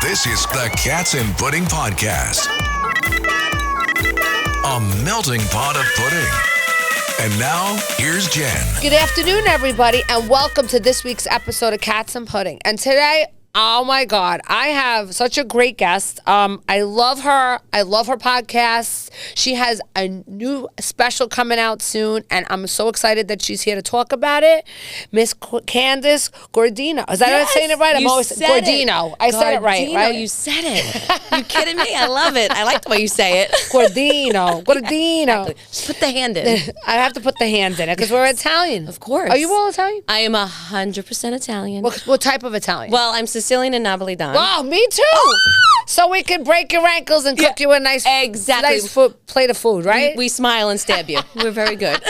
This is the Cats and Pudding Podcast. A melting pot of pudding. And now, here's Jen. Good afternoon, everybody, and welcome to this week's episode of Cats and Pudding. And today, oh my God, I have such a great guest. I love her. I love her podcast. She has a new special coming out soon, and I'm so excited that she's here to talk about it. Miss Candice Guardino. Is that what I'm saying it right? I'm always Guardino. I said it right? You said it. You kidding me? I love it. I like the way you say it. Guardino. Exactly. Just put the hand in. I have to put the hand in it because we're Italian. Of course. Are you all Italian? I am 100% Italian. What type of Italian? Well, I'm Sicilian and Napolitan. Wow, me too. So we can break your ankles and cook you a nice, plate of food, right? We smile and stab you. We're very good.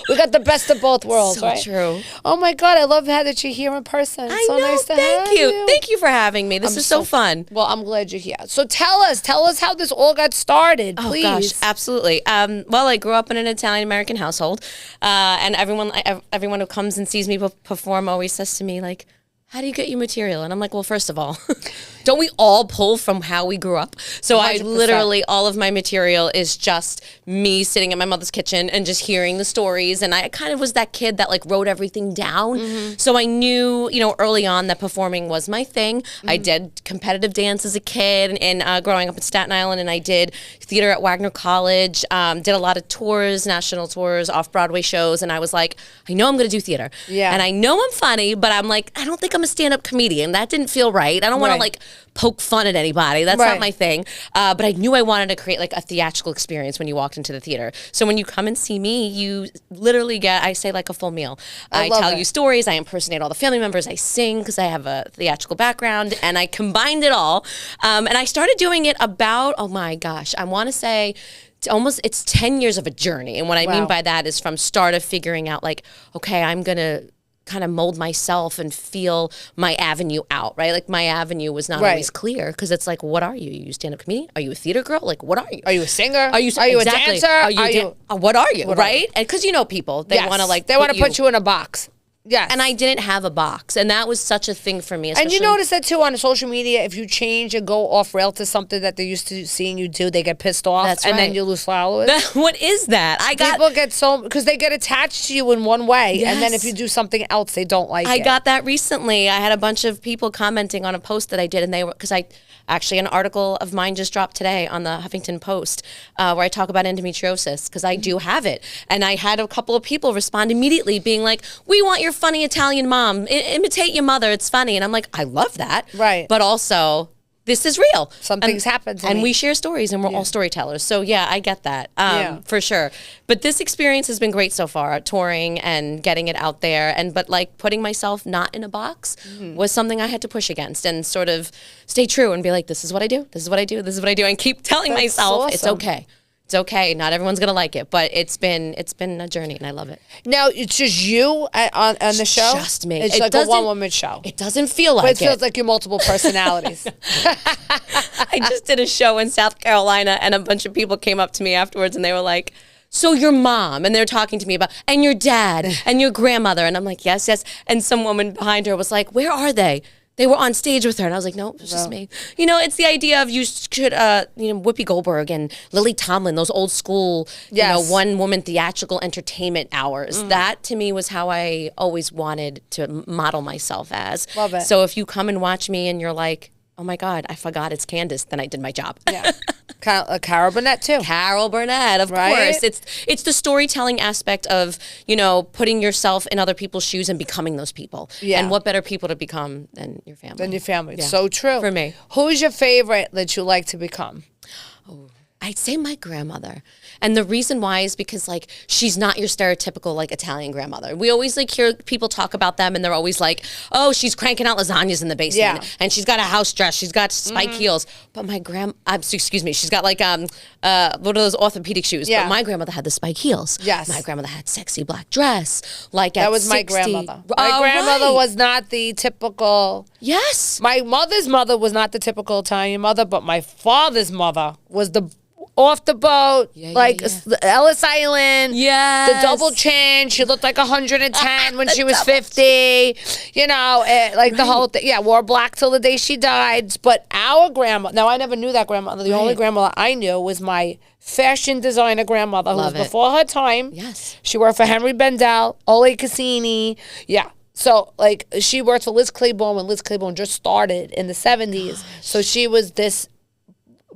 We got the best of both worlds, so right? True. Oh my God, I love that you're here in person. I know. Nice to thank have you. Thank you for having me. This is so fun. Well, I'm glad you're here. So tell us how this all got started, please. Oh gosh, absolutely. Well, I grew up in an Italian-American household, and everyone who comes and sees me perform always says to me, like, how do you get your material? And I'm like, well, first of all, don't we all pull from how we grew up? So 100%. All of my material is just me sitting in my mother's kitchen and just hearing the stories. And I kind of was that kid that like wrote everything down. Mm-hmm. So I knew, early on that performing was my thing. Mm-hmm. I did competitive dance as a kid and growing up in Staten Island, and I did theater at Wagner College, did a lot of tours, national tours, off-Broadway shows. And I was like, I know I'm going to do theater. Yeah. And I know I'm funny, but I'm like, I don't think I'm a stand-up comedian. That didn't feel right. I don't want to like poke fun at anybody. That's not my thing. But I knew I wanted to create like a theatrical experience when you walked into the theater. So when you come and see me, you literally get, I say like a full meal. I tell you stories. I impersonate all the family members. I sing because I have a theatrical background, and I combined it all. And I started doing it about, oh my gosh, I want to say it's 10 years of a journey. And what I mean by that is from start of figuring out like, okay, I'm going to kind of mold myself and feel my avenue out, right? Like my avenue was not always clear because it's like, what are you? Are you a stand-up comedian? Are you a theater girl? Like, what are you? Are you a singer? Are you exactly. a dancer? What are you? Right? And because people, they want to put you in a box. Yes. And I didn't have a box. And that was such a thing for me. And you notice that too on social media, if you change and go off rail to something that they're used to seeing you do, they get pissed off. That's and then you lose followers. What is that? People get because they get attached to you in one way. Yes. And then if you do something else, they don't like it. I got that recently. I had a bunch of people commenting on a post that I did, and they were, because actually, an article of mine just dropped today on the Huffington Post where I talk about endometriosis because I do have it. And I had a couple of people respond immediately being like, we want your funny Italian mom. Imitate your mother. It's funny. And I'm like, I love that. Right. But also, this is real. Something's happened to me. And we share stories, and we're all storytellers. So, yeah, I get that for sure. But this experience has been great so far, touring and getting it out there. But like putting myself not in a box was something I had to push against and sort of stay true and be like, this is what I do. This is what I do. This is what I do. And keep telling myself it's okay. It's okay. Not everyone's going to like it, but it's been a journey, and I love it. Now, it's just you on the show? Just me. It's like a one-woman show. It doesn't feel like it. But it feels like you're multiple personalities. I just did a show in South Carolina, and a bunch of people came up to me afterwards, and they were like, so your mom, and they're talking to me about, and your dad, and your grandmother. And I'm like, yes, yes. And some woman behind her was like, where are they? They were on stage with her, and I was like, no, it's just me. It's the idea of you should, Whoopi Goldberg and Lily Tomlin, those old school, one-woman theatrical entertainment hours. That, to me, was how I always wanted to model myself as. Love it. So if you come and watch me and you're like, oh my God, I forgot it's Candice, then I did my job. Yeah. Carol Burnett too. Carol Burnett, of course. It's the storytelling aspect of, putting yourself in other people's shoes and becoming those people. Yeah. And what better people to become than your family. Yeah. So true. For me. Who's your favorite that you like to become? Oh, I'd say my grandmother. And the reason why is because, like, she's not your stereotypical, like, Italian grandmother. We always, like, hear people talk about them, and they're always like, oh, she's cranking out lasagnas in the basement. Yeah. And she's got a house dress. She's got spike heels. But my she's got, like, what are those orthopedic shoes? Yeah. But my grandmother had the spike heels. Yes. My grandmother had sexy black dress. Like, that was 60. my grandmother. My grandmother was not the typical. Yes. My mother's mother was not the typical Italian mother, but my father's mother was the off the boat, yeah. Ellis Island. Yes. The double chin. She looked like 110 when she was 50. You know, the whole thing. Yeah, wore black till the day she died. But our grandma, now I never knew that grandmother. The only grandmother I knew was my fashion designer grandmother, who was before her time. Yes. She worked for Henry Bendel, Ole Cassini. Yeah. So, like, she worked for Liz Claiborne when Liz Claiborne just started in the 70s. So she was this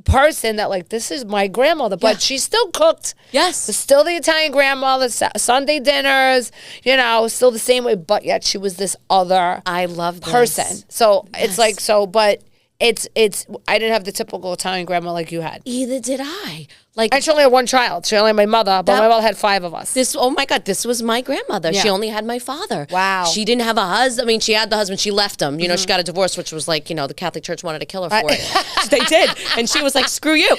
person that, like, this is my grandmother. But she still cooked. Yes. Still the Italian grandmother, Sunday dinners, you know, still the same way. But yet she was this other I love this. person. So it's like, but it's I didn't have the typical Italian grandma like you had. Either did I. Like, And she only had one child. She only had my mother, but my mother had 5 of us. oh my God, this was my grandmother. Yeah. She only had my father. Wow. She didn't have a husband. I mean, she had the husband. She left him. You know, she got a divorce, which was like, you know, the Catholic Church wanted to kill her for it. They did. And she was like, screw you.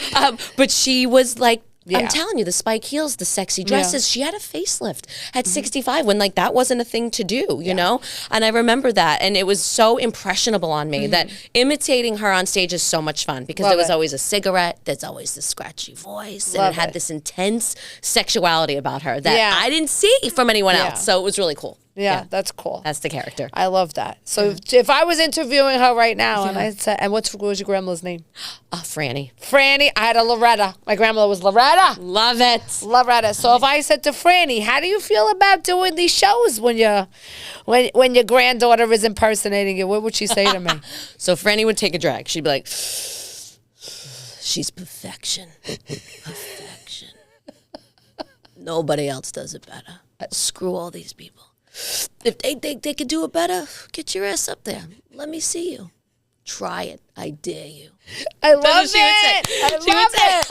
But she was like, I'm telling you, the spike heels, the sexy dresses. She had a facelift at 65 when, like, that wasn't a thing to do, you know? And I remember that. And it was so impressionable on me that imitating her on stage is so much fun because there was always a cigarette. There's always the scratchy voice. And it had this intense sexuality about her that I didn't see from anyone else. So it was really cool. Yeah, that's cool. That's the character. I love that. So if I was interviewing her right now and I said, and what was your grandmother's name? Franny. Franny. I had a Loretta. My grandmother was Loretta. Love it. Loretta. So if I said to Franny, how do you feel about doing these shows when your granddaughter is impersonating you? What would she say to me? So Franny would take a drag. She'd be like, she's perfection. Perfection. Nobody else does it better. Screw all these people. If they could do it better, get your ass up there. Let me see you. Try it. I dare you. I love it. I love it.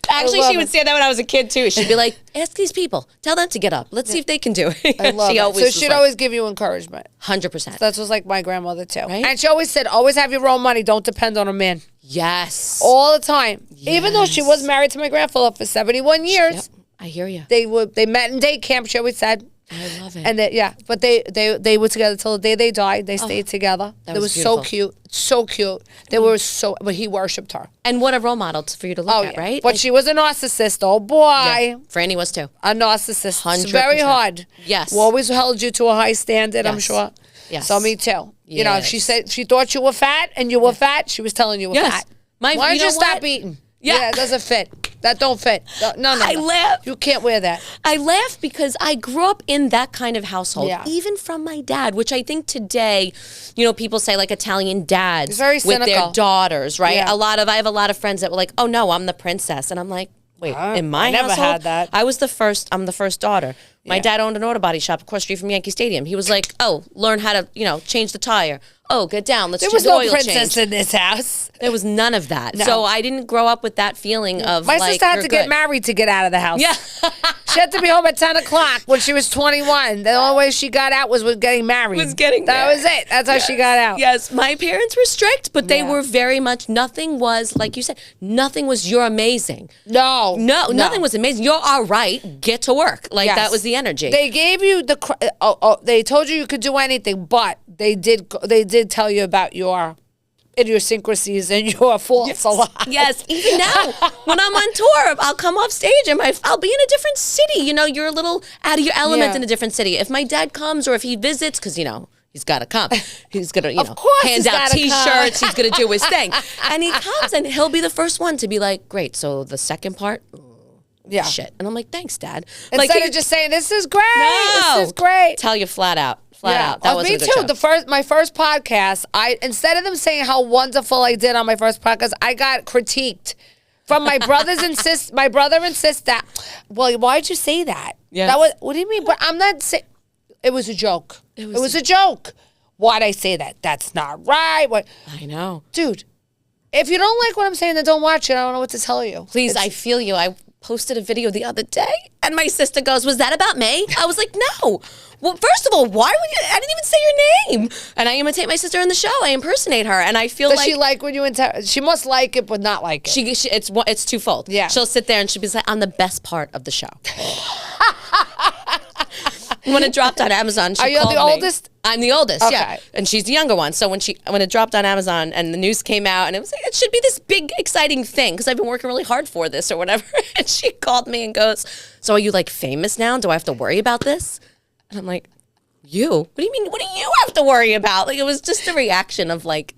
Actually, she would say that when I was a kid, too. She'd be like, ask these people. Tell them to get up. Let's see if they can do it. I love it. So she'd always give you encouragement. 100%. That was like my grandmother, too. Right? And she always said, always have your own money. Don't depend on a man. Yes. All the time. Even though she was married to my grandfather for 71 years. Yep. I hear you. They met in day camp, she always said. I love it. And but they were together till the day they died. They stayed together. It was so cute. So cute. They were but he worshipped her. And what a role model for you to look at, right? But she was a narcissist. Oh, boy. Yeah. Franny was too. A narcissist. 100%. It's very hard. Yes. Who always held you to a high standard, I'm sure. Yes. So me too. You know, if she said she thought you were fat and you were fat, she was telling you were fat. Why don't you stop eating? Yeah, it doesn't fit. That don't fit. No. I laugh. You can't wear that. I laugh because I grew up in that kind of household, even from my dad, which I think today, you know, people say like Italian dads very with their cynical. daughters, right? Yeah. I have a lot of friends that were like, oh no, I'm the princess. And I'm like, wait, in my I never household, had that. I'm the first daughter. My dad owned an auto body shop across the street from Yankee Stadium. He was like, oh, learn how to, you know, change the tire. Oh, get down. Let's There change was the no oil princess change. in this house. There was none of that. No. So I didn't grow up with that feeling of My like, sister had you're to get good. married to get out of the house. Yeah. She had to be home at 10 o'clock when she was 21. The only way she got out was with getting married. That was it. That's how she got out. Yes, my parents were strict, but they were very much, nothing was, like you said, nothing was you're amazing. No, nothing was amazing. You're all right. Get to work. Like Yes. that was the energy. They gave you they told you could do anything, but they did tell you about your idiosyncrasies and your faults a lot. Yes, even now, when I'm on tour, I'll come off stage and I'll be in a different city. You know, you're a little out of your element in a different city. If my dad comes or if he visits, because, you know, he's got to come. He's going to, hand out T-shirts. He's going to do his thing. And he comes and he'll be the first one to be like, great, so the second part, shit. And I'm like, thanks, Dad. Instead of just saying, this is great. No. This is great. Tell you flat out. That was me a good too. show. My first podcast, instead of them saying how wonderful I did on my first podcast, I got critiqued from my brothers and my brother and sister. Well, why'd you say that? Yes. That was. What do you mean? But I'm not saying. It was a joke. It was a joke. Why'd I say that? That's not right. What? I know, dude. If you don't like what I'm saying, then don't watch it. I don't know what to tell you. Please, I feel you. I posted a video the other day, and my sister goes, "Was that about me?" I was like, "No." Well, first of all, why would you? I didn't even say your name. And I imitate my sister in the show. I impersonate her, and I feel Does she like when you she must like it, but not like it. It's twofold. Yeah. She'll sit there and she'll be like, "I'm the best part of the show." when it dropped on Amazon, she Are you called the me. oldest? I'm the oldest, yeah. Okay. And she's the younger one. So when it dropped on Amazon and the news came out and it was like, it should be this big, exciting thing because I've been working really hard for this or whatever. And she called me and goes, so are you like famous now? Do I have to worry about this? And I'm like, you? What do you mean? What do you have to worry about? Like, it was just a reaction of like,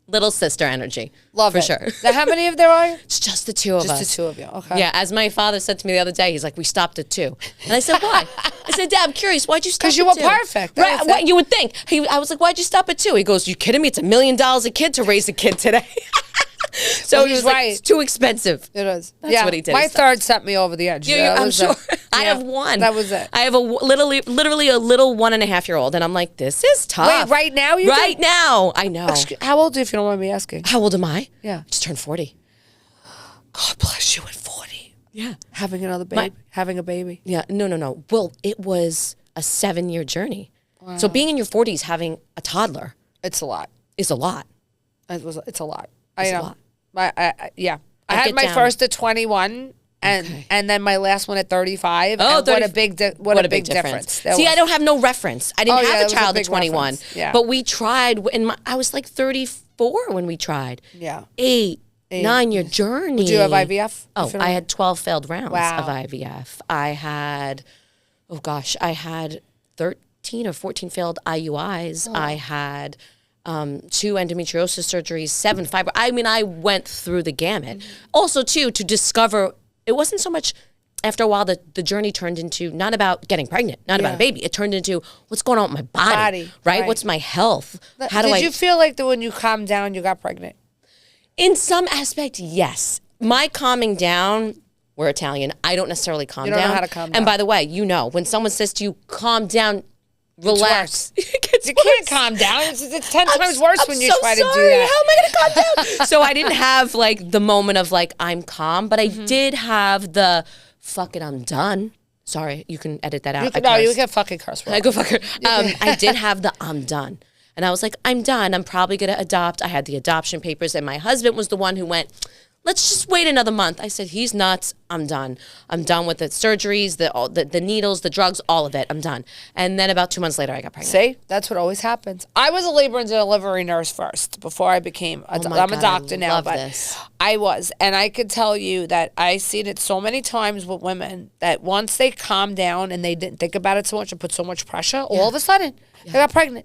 little sister energy. Love for it. sure. Now, how many of there are? It's just the two of us. Just the two of you. Okay. Yeah, as my father said to me the other day, he's like, we stopped at 2. And I said, why? I said, Dad, I'm curious, why'd you stop at 2? Because you were perfect. Right, what you would think. I was like, why'd you stop at 2? He goes, you kidding me? It's $1 million a kid to raise a kid today. So Well, he was he's like, right. it's too expensive. It is. That's what he did. My third sent me over the edge. Yeah, That I'm was sure. it. I Yeah. have one. That was it. I have literally a little 1.5-year-old, and I'm like, this is tough. Wait, right now you Right now. I know. How old are you, if you don't mind me asking? How old am I? Yeah. Just turned 40. God bless you at 40. Yeah. Having another baby. Having a baby. Yeah, no. Well, it was a 7-year journey. Wow. So being in your 40s, having a toddler It's a lot. is a lot. It's a lot. It's I a know. lot. Yeah. I I'll had get my down. first at 21 and then my last one at 35. Oh, and 30 what a big difference. There See, was. I don't have no reference. I didn't Oh, yeah, it have was a a child big at 21. reference. Yeah. But we tried, I was like 34 when we tried. Yeah. 9-year journey. Did you have IVF? Oh, If you I don't- had 12 failed rounds Wow. of IVF. I had 13 or 14 failed IUIs. Oh. I had 2 endometriosis surgeries, 7 fibro. I mean, I went through the gamut. Mm-hmm. Also, too, to discover, it wasn't so much, after a while, the journey turned into not about getting pregnant, not about a baby. It turned into what's going on with my body, right? What's my health? Did you feel like that when you calmed down, you got pregnant? In some aspect, yes. My calming down, we're Italian. I don't necessarily calm down. You don't know how to calm down. And by the way, when someone says to you, calm down, relax. It gets You worse. can't calm down. It's 10 times worse I'm when you so try to do sorry. that. How am I going to calm down? So I didn't have like the moment of like, I'm calm, but I did have the, fuck it, I'm done. Sorry, you can edit that out. You can fucking curse. I go fuck her. I did have the I'm done. And I was like, I'm done. I'm probably going to adopt. I had the adoption papers, and my husband was the one who went, let's just wait another month. I said, he's nuts. I'm done. I'm done with the surgeries, the needles, the drugs, all of it. I'm done. And then about 2 months later, I got pregnant. See, that's what always happens. I was a labor and delivery nurse first before I became. I'm a doctor now, love but this. I was, and I could tell you that I've seen it so many times with women that once they calm down and they didn't think about it so much and put so much pressure, all of a sudden they got pregnant.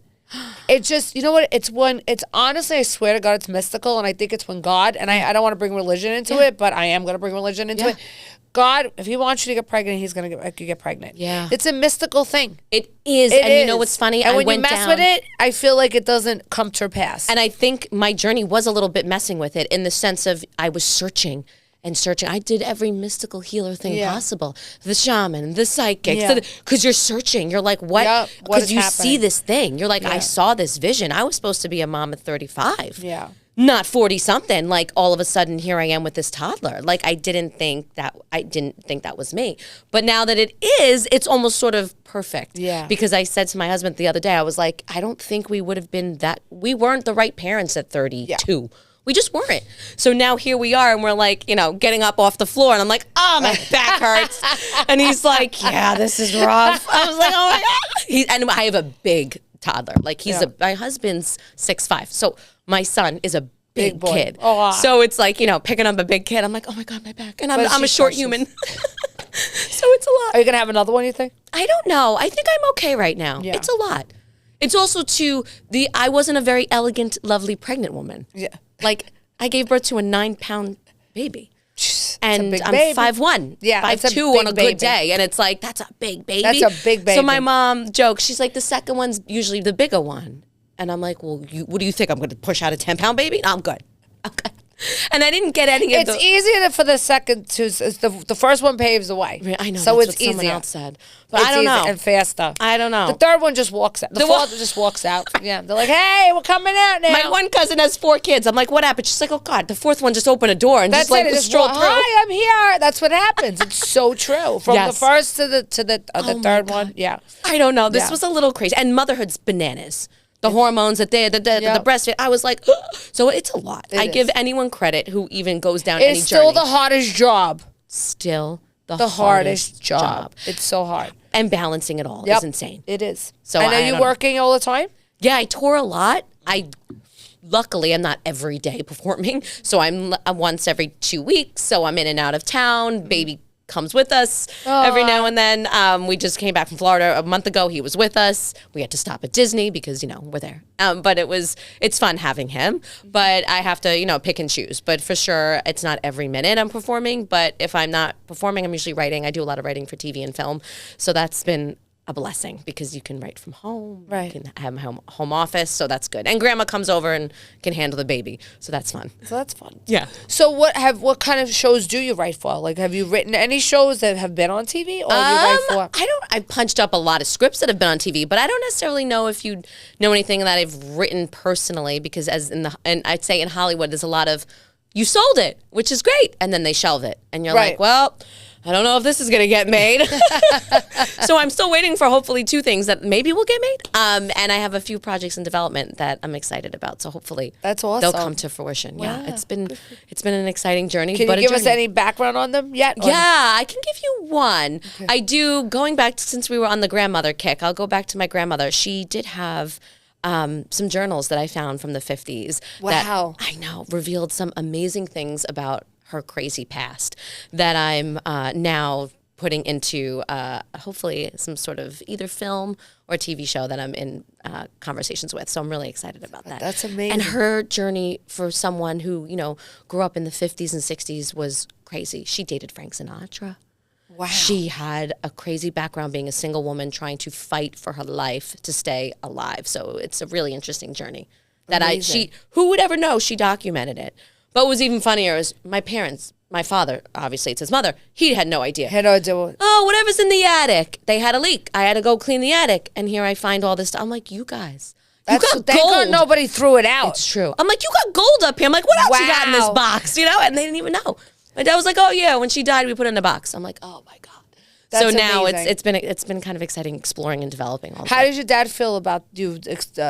It's just, you know what? It's honestly, I swear to God, it's mystical, and I think it's when God, and I don't want to bring religion into it, but I am going to bring religion into it. God, if He wants you to get pregnant, He's going to make you get pregnant. Yeah. It's a mystical thing. It is. It and is. you know what's funny? And I when went you mess down, with it, I feel like it doesn't come to pass. and I think my journey was a little bit messing with it in the sense of I was searching and searching. I did every mystical healer thing possible. The shaman, the psychic. Yeah. Because you're searching. You're like, what? Yep. What Because is you happening? see this thing. You're like, Yeah. I saw this vision. I was supposed to be a mom at 35. Yeah. Not 40 something. Like all of a sudden here I am with this toddler. Like I didn't think that was me. But now that it is, it's almost sort of perfect. Yeah. Because I said to my husband the other day, I was like, I don't think we would have been we weren't the right parents at 32. Yeah. We just weren't. So now here we are, and we're like, getting up off the floor, and I'm like, oh, my back hurts. And he's like, yeah, this is rough. I was like, oh my God. And I have a big toddler. Like my husband's 6'5". So my son is a big boy. kid. Oh, wow. So it's like, picking up a big kid. I'm like, oh my God, my back. And I'm a she's short precious. human. So it's a lot. Are you going to have another one, you think? I don't know. I think I'm okay right now. Yeah. It's a lot. It's also I wasn't a very elegant, lovely pregnant woman. Yeah. Like, I gave birth to a 9-pound baby. And big I'm baby. 5'1", Yeah, it's a 5'2" big on a baby. good day. And it's like, that's a big baby. That's a big baby. So my mom jokes, she's like, the second one's usually the bigger one. And I'm like, well, what do you think? I'm going to push out a 10-pound baby? No, I'm good. I'm good. And I didn't get any of It's easier for the second to, the first one paves the way. I know, So that's it's what someone easier. else said. But It's I don't easier know. and faster. I don't know. The third one just walks out. The fourth just walks out. Yeah. They're like, hey, we're coming out now. My one cousin has 4 kids. I'm like, what happened? She's like, oh God, the fourth one just opened a door and That's just like it. It just strolled walk, through. hi, I'm here. That's what happens. It's so true. From Yes. the first to the Oh my third God. one. Yeah. I don't know. This Yeah. was a little crazy. And motherhood's bananas. The hormones that the breastfeed. I was like, so it's a lot. I give anyone credit who even goes down any It's still journey. the hardest job. Still the The hardest job. It's so hard. and balancing it all Yep. is insane. It is. So and are I you don't know. working all the time? Yeah, I tour a lot. Luckily, I'm not every day performing, so I'm once every 2 weeks. So I'm in and out of town. Baby comes with us every now and then. We just came back from Florida a month ago. He was with us. We had to stop at Disney because, we're there. But it's fun having him. But I have to, pick and choose. But for sure, it's not every minute I'm performing. But if I'm not performing, I'm usually writing. I do a lot of writing for TV and film. So that's been a blessing because you can write from home. Right. You can have home office. So that's good. And grandma comes over and can handle the baby. So that's fun. So that's fun. Yeah. So what kind of shows do you write for? Like, have you written any shows that have been on TV, or you write for? I punched up a lot of scripts that have been on TV, but I don't necessarily know if you know anything that I've written personally, because and I'd say in Hollywood, there's a lot of, you sold it, which is great. And then they shelve it. And you're Right. like, well, I don't know if this is going to get made. So I'm still waiting for hopefully 2 things that maybe will get made. And I have a few projects in development that I'm excited about. So hopefully That's awesome. they'll come to fruition. Yeah, it's been an exciting journey. Can but you give us journey. any background on them yet? Or- Yeah, I can give you one. Okay. I do, going back to, since we were on the grandmother kick, I'll go back to my grandmother. She did have some journals that I found from the 50s. Wow. That, I know, revealed some amazing things about her crazy past that I'm now putting into hopefully some sort of either film or TV show that I'm in conversations with. So I'm really excited about that. That's amazing. And her journey for someone who, grew up in the 50s and 60s was crazy. She dated Frank Sinatra. Wow. She had a crazy background being a single woman trying to fight for her life to stay alive. So it's a really interesting journey that who would ever know she documented it. But what was even funnier is my father, obviously it's his mother, he had no idea. Had no idea. Oh, whatever's in the attic. They had a leak. I had to go clean the attic. And here I find all this stuff. I'm like, you guys, you got Thank God gold. nobody threw it out. It's true. I'm like, you got gold up here. I'm like, what else you got in this Wow. box? And they didn't even know. My dad was like, oh yeah, when she died, we put it in a box. I'm like, oh my God. That's so now amazing. it's been kind of exciting exploring and developing all How that. did your dad feel about you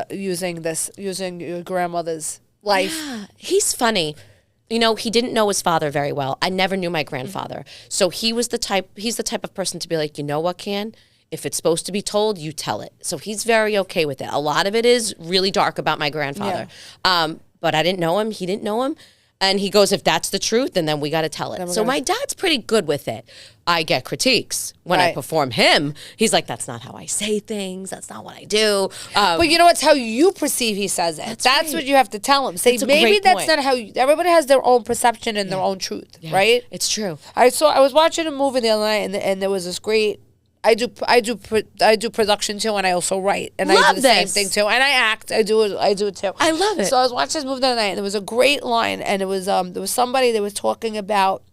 using your grandmother's life? Yeah, he's funny. He didn't know his father very well. I never knew my grandfather. So he's the type of person to be like, you know what, Can? If it's supposed to be told, you tell it. So he's very okay with it. A lot of it is really dark about my grandfather. Yeah. But I didn't know him. He didn't know him. And he goes, if that's the truth, then we got to tell it. So my dad's pretty good with it. I get critiques when I Right. perform him. He's like, that's not how I say things. That's not what I do. But you know, it's how you perceive he says it. That's right. what you have to tell him. Say, That's a maybe great that's point. not how everybody has their own perception and their own truth, right? It's true. I was watching a movie the other night, and there was this great. I do production too, and I also write, and I Love do the same this. thing too, and I act. I do it too. I love it. So I was watching this movie the other night, and there was a great line, and it was there was somebody that was talking about,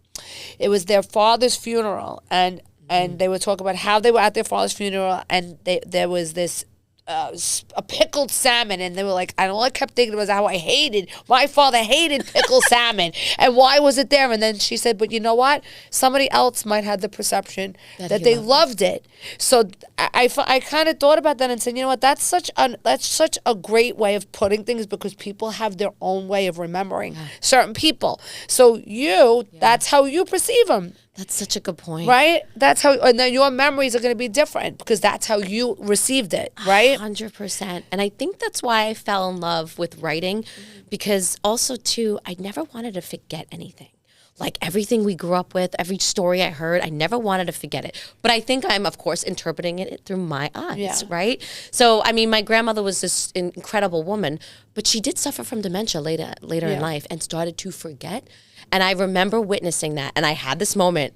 it was their father's funeral, and they were talking about how they were at their father's funeral, and there was this. A pickled salmon, and they were like, and all I kept thinking was how my father hated pickled salmon, and why was it there? And then she said, but you know what? Somebody else might have the perception that he they loved it. So I kind of thought about that and said, you know what? That's such a great way of putting things, because people have their own way of remembering certain people. So that's how you perceive them. That's such a good point. Right? That's how, and then your memories are going to be different because that's how you received it, right? 100%. And I think that's why I fell in love with writing, because also too, I never wanted to forget anything. Like everything we grew up with, every story I heard, I never wanted to forget it. But I think I'm, of course, interpreting it through my eyes, right? So, I mean, my grandmother was this incredible woman, but she did suffer from dementia later in life and started to forget. And I remember witnessing that. And I had this moment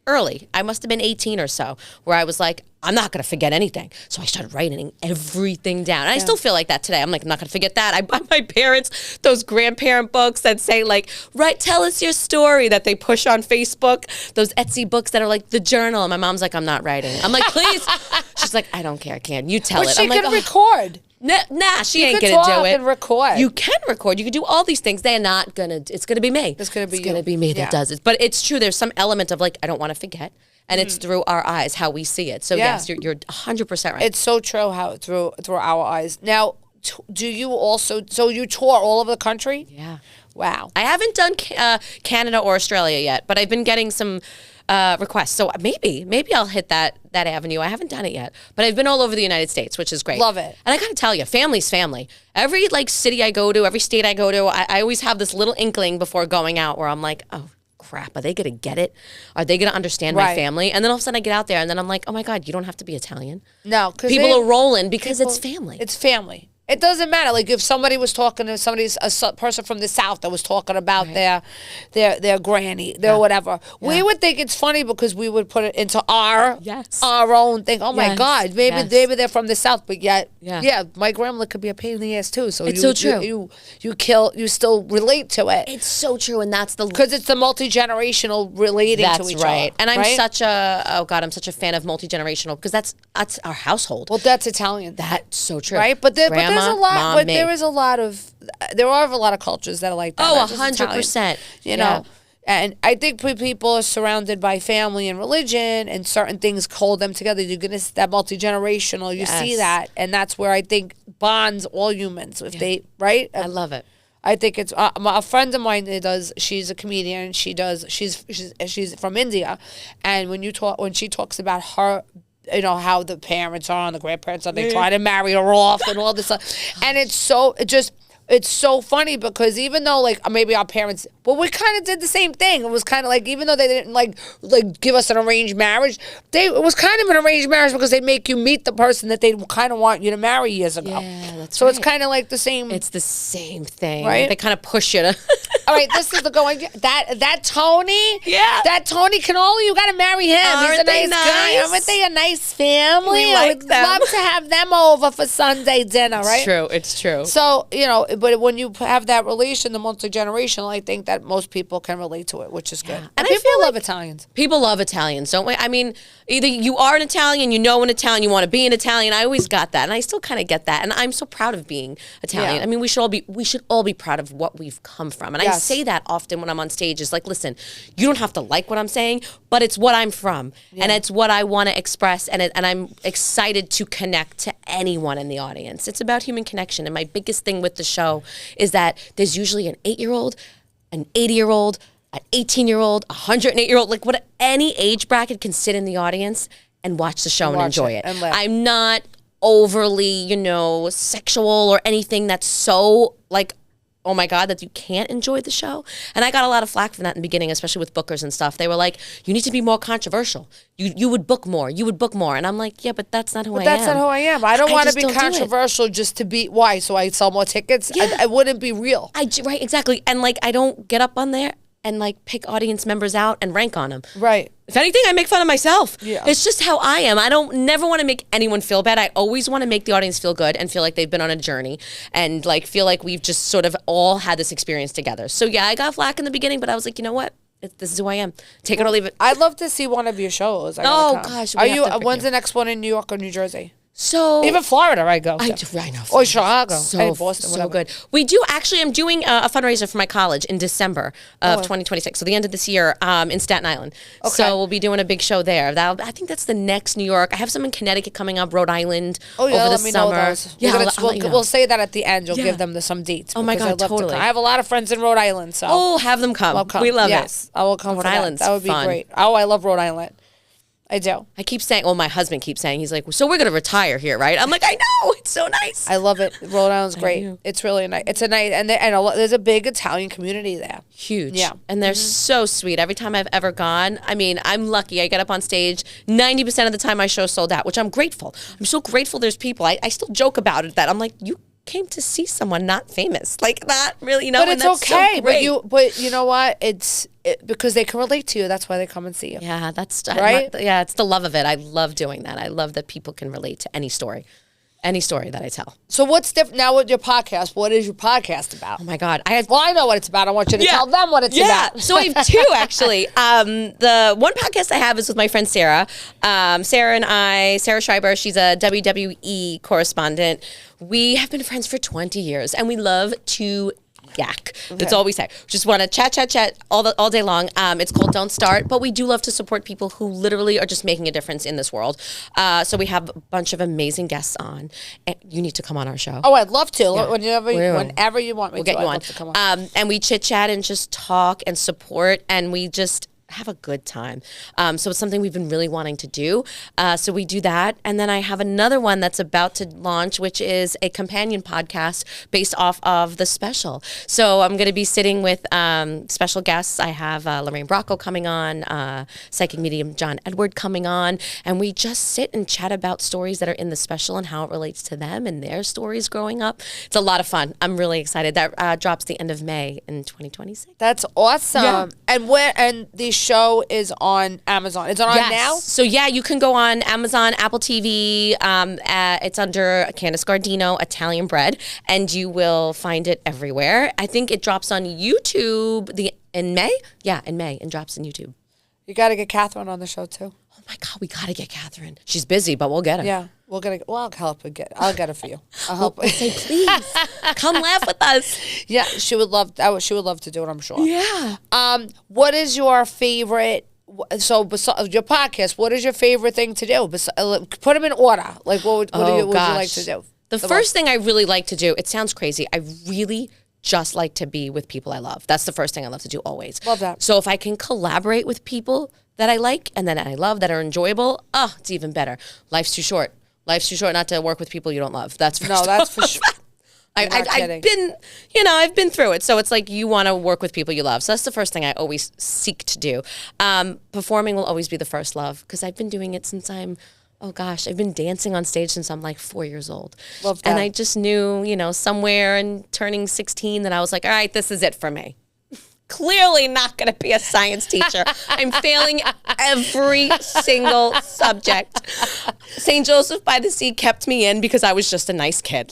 early. I must have been 18 or so, where I was like, I'm not going to forget anything. So I started writing everything down. And I still feel like that today. I'm like, I'm not going to forget that. I buy my parents those grandparent books that say like, tell us your story, that they push on Facebook, those Etsy books that are like the journal. And my mom's like, I'm not writing. I'm like, please. She's like, I don't care, Can. You tell But it. she I'm like, can record. Nah, she ain't could gonna do talk it. and record. You can record. You can do all these things. They're not gonna. It's gonna be me. It's gonna be you. gonna be me Yeah. that does it. But it's true. There's some element of like, I don't want to forget, and it's through our eyes how we see it. So yes, you're 100% right. It's so true how through our eyes. Now, do you also? So you tour all over the country? Yeah. Wow. I haven't done Canada or Australia yet, but I've been getting some requests. So maybe I'll hit that avenue. I haven't done it yet, but I've been all over the United States, which is great. Love it. And I gotta tell you, family's family. Every like city I go to, every state I go to, I always have this little inkling before going out where I'm like, oh crap, are they gonna get it? Are they gonna understand my family? And then all of a sudden I get out there and then I'm like, oh my God, you don't have to be Italian. No, because people are rolling because it's family. It's family. It doesn't matter. Like if somebody was talking to a person from the South that was talking about their granny, their whatever, we would think it's funny because we would put it into our own thing. Oh my God, maybe they're from the South, but yet, my grandmother could be a pain in the ass too. So it's so true. You still relate to it. It's so true, and that's because it's the multi-generational relating to each other. And I'm such a fan of multi-generational because that's our household. Well, that's Italian. That's so true, right? But there's a lot. Mom, but there are a lot of cultures that are like that. Oh, 100%. You know, and I think people are surrounded by family and religion, and certain things hold them together. You're gonna that multi-generational. You see that, and that's where I think bonds all humans. If they I love it. I think it's a friend of mine that does. She's a comedian. She's from India, and when she talks about her. You know, how the parents are and the grandparents are, they try to marry her off and all this stuff. And it's so funny because even though like maybe our parents, well, we kind of did the same thing. It was kind of like, even though they didn't like give us an arranged marriage, it was kind of an arranged marriage because they make you meet the person that they kind of want you to marry years ago. Yeah, that's so it's kind of like the same. It's the same thing, right? They kind of push you to. All right, this is the going. That Tony, that Tony Canoli, you got to marry him. He's a nice guy. Aren't they a nice family? We I like would them. love to have them over for Sunday dinner, right? It's true. So, you know, but when you have that relation, the multi-generational, I think that most people can relate to it, which is good. And people love Italians. People love Italians, don't we? I mean, either you are an Italian, you know an Italian, you want to be an Italian. I always got that, and I still kind of get that. And I'm so proud of being Italian. I mean, we should all be proud of what we've come from. And I say that often when I'm on stage is like, listen, you don't have to like what I'm saying, but it's what I'm from, and it's what I want to express, and I'm excited to connect to anyone in the audience. It's about human connection, and my biggest thing with the show is that there's usually an 8-year-old, an 80-year-old, an 18-year-old, a 108-year-old, like what any age bracket can sit in the audience and watch the show and enjoy it. I'm not overly, sexual or anything that's so like, oh my God, that you can't enjoy the show. And I got a lot of flack from that in the beginning, especially with bookers and stuff. They were like, you need to be more controversial. You would book more. You would book more. And I'm like, yeah, but that's not who I am. That's not who I am. I don't want to be controversial just to be, why? So I sell more tickets? Yeah. I wouldn't be real. Right, exactly. And like, I don't get up on there and like pick audience members out and rank on them. Right. If anything, I make fun of myself. Yeah. It's just how I am. I never want to make anyone feel bad. I always want to make the audience feel good and feel like they've been on a journey and like feel like we've just sort of all had this experience together. So yeah, I got flack in the beginning, but I was like, you know what? This is who I am. Take it or leave it. I'd love to see one of your shows. Gosh. When's the next one in New York or New Jersey? So even Florida, I go. I know. Or Chicago. So Boston, so good. We do actually. I'm doing a fundraiser for my college in December of 2026. So the end of this year, in Staten Island. Okay. So we'll be doing a big show there. I think that's the next New York. I have some in Connecticut coming up, Rhode Island. Oh yeah, over let the me summer. know those. Yeah, we'll say that at the end. You'll give them some dates. Oh my God, totally. I have a lot of friends in Rhode Island, so have them come. We love it. Yes, I will come. Rhode Island's that would be fun. great. Oh, I love Rhode Island. I do. I keep saying, my husband keeps saying, he's like, so we're going to retire here, right? I'm like, I know. It's so nice. I love it. Rhode Island's great. It's really nice. It's a nice, and there's a big Italian community there. Huge. Yeah. And they're so sweet. Every time I've ever gone, I mean, I'm lucky. I get up on stage. 90% of the time my show's sold out, which I'm grateful. I'm so grateful there's people. I still joke about it that I'm like, you came to see someone not famous, like that, really, But it's okay. So but you know what? It's because they can relate to you. That's why they come and see you. Yeah, that's right. It's the love of it. I love doing that. I love that people can relate to any story that I tell. So what's different now with your podcast? What is your podcast about? Oh my God, Well, I know what it's about. I want you to tell them what it's about. So I have two actually. The one podcast I have is with my friend Sarah. Sarah Schreiber. She's a WWE correspondent. We have been friends for 20 years, and we love to yak. That's all we say. We just want to chat all day long. It's called Don't Start, but we do love to support people who literally are just making a difference in this world. So we have a bunch of amazing guests on, and you need to come on our show. Oh, I'd love to. Yeah. Whenever you want me we'll get you on. Love to come on. And we chit chat and just talk and support, and we just have a good time. So it's something we've been really wanting to do. So we do that. And then I have another one that's about to launch, which is a companion podcast based off of the special. So I'm going to be sitting with special guests. I have Lorraine Bracco coming on, psychic medium John Edward coming on, and we just sit and chat about stories that are in the special and how it relates to them and their stories growing up. It's a lot of fun. I'm really excited. That drops the end of May in 2026. That's awesome. Yeah. And the show is on Amazon. Is it on now? So yeah, you can go on Amazon, Apple TV. It's under Candice Guardino, Italian Bread, and you will find it everywhere. I think it drops on YouTube in May. Yeah, in May, and drops in YouTube. You got to get Catherine on the show too. Oh my God, we got to get Catherine. She's busy, but we'll get her. Yeah, I'll help her get. I'll get her for you. I'll help. We'll say, please come laugh with us. Yeah, she would love. She would love to do it, I'm sure. Yeah. What is your favorite? So, besides your podcast, what is your favorite thing to do? Put them in order. Like, what would you like to do? The first thing I really like to do. It sounds crazy. I really just like to be with people I love. That's the first thing I love to do always. Love that. So if I can collaborate with people that I like and that I love, that are enjoyable, it's even better. Life's too short. Life's too short not to work with people you don't love. That's for sure. That's for sure. I've been through it. So it's like you want to work with people you love. So that's the first thing I always seek to do. Performing will always be the first love because I've been doing it since I've been dancing on stage since I'm like 4 years old. Love that. And I just knew, somewhere in turning 16 that I was like, all right, this is it for me. Clearly not going to be a science teacher. I'm failing every single subject. St. Joseph by the Sea kept me in because I was just a nice kid.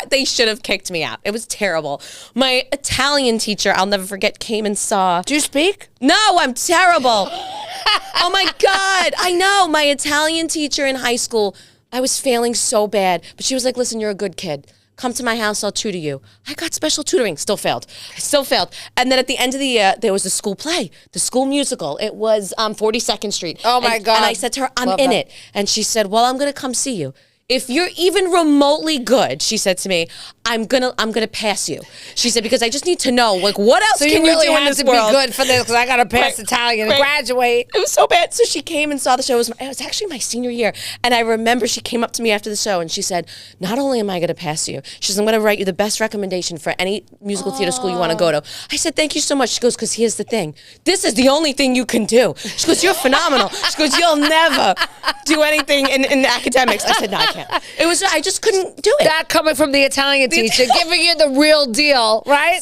They should have kicked me out. It was terrible. My Italian teacher, I'll never forget, came and saw. Do you speak? No, I'm terrible. Oh my God. I know. My Italian teacher in high school, I was failing so bad. But she was like, listen, you're a good kid. Come to my house, I'll tutor you. I got special tutoring, still failed. And then at the end of the year, there was the school play, the school musical. It was 42nd Street. Oh my God. And I said to her, I'm in it. And she said, well, I'm going to come see you. If you're even remotely good, she said to me, I'm gonna pass you. She said, because I just need to know, what else can you really do in this world? So you really have to be good for this because I got to pass Italian and graduate. It was so bad. So she came and saw the show. It was actually my senior year. And I remember she came up to me after the show and she said, not only am I going to pass you, she says, I'm going to write you the best recommendation for any musical theater school you want to go to. I said, thank you so much. She goes, because here's the thing. This is the only thing you can do. She goes, you're phenomenal. She goes, you'll never do anything in academics. I said, no, I can't. I just couldn't do it. That coming from the Italian teacher, giving you the real deal, right?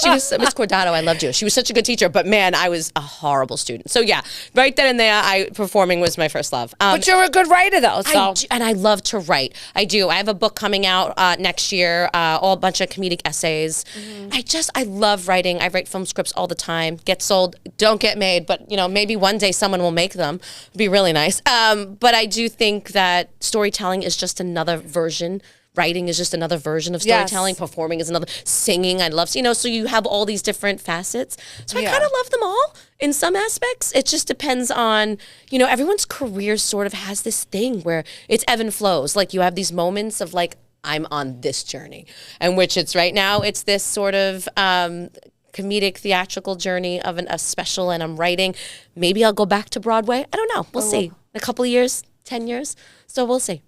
She was, Miss Cordado, I loved you. She was such a good teacher, but man, I was a horrible student. So yeah, right then and there, performing was my first love. But you're a good writer though, so. And I love to write. I do. I have a book coming out next year, all a bunch of comedic essays. Mm-hmm. I love writing. I write film scripts all the time. Get sold, don't get made, but maybe one day someone will make them. It'd be really nice. But I do think that storytelling is just another version. Writing is just another version of storytelling. Yes. Performing is another. Singing, I love, so you have all these different facets. So I kind of love them all in some aspects. It just depends on, everyone's career sort of has this thing where it's ebb and flows. Like you have these moments of like, I'm on this journey. And which it's right now, it's this sort of comedic theatrical journey of a special and I'm writing. Maybe I'll go back to Broadway. I don't know. We'll see. In a couple of years, 10 years. So we'll see.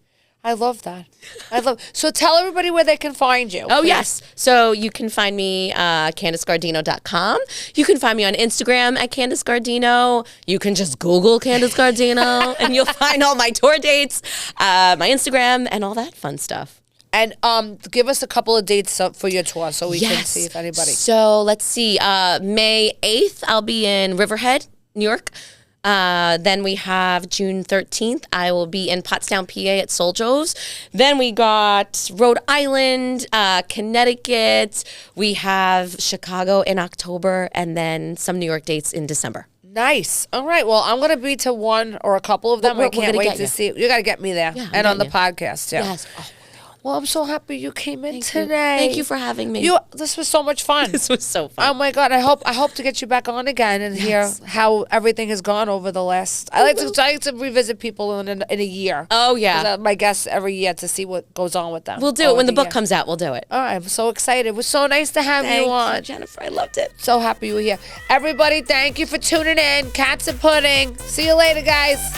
I love that. So tell everybody where they can find you. Oh, please. Yes. So you can find me CandiceGuardino.com. You can find me on Instagram at Candice Guardino. You can just Google Candice Guardino and you'll find all my tour dates, my Instagram, and all that fun stuff. And give us a couple of dates for your tour so we can see if anybody. So let's see. May 8th, I'll be in Riverhead, New York. Then we have June 13th. I will be in Pottstown, PA at Soul Joe's. Then we got Rhode Island, Connecticut. We have Chicago in October, and then some New York dates in December. Nice. All right. Well, I'm going to be to one or a couple of them. I can't wait to see. You got to get me there and on the podcast too. Yes. Well, I'm so happy you came in You. today. Thank you for having me. This was so much fun. This was so fun. Oh my God! I hope to get you back on again and hear how everything has gone over the last. I like to revisit people in a year. Oh, yeah. My guests every year to see what goes on with them. We'll do it when the book comes out. We'll do it. All right, I'm so excited. It was so nice to have Thank you on. Jennifer. I loved it. So happy you were here. Everybody, thank you for tuning in. Cats and Pudding. See you later, guys.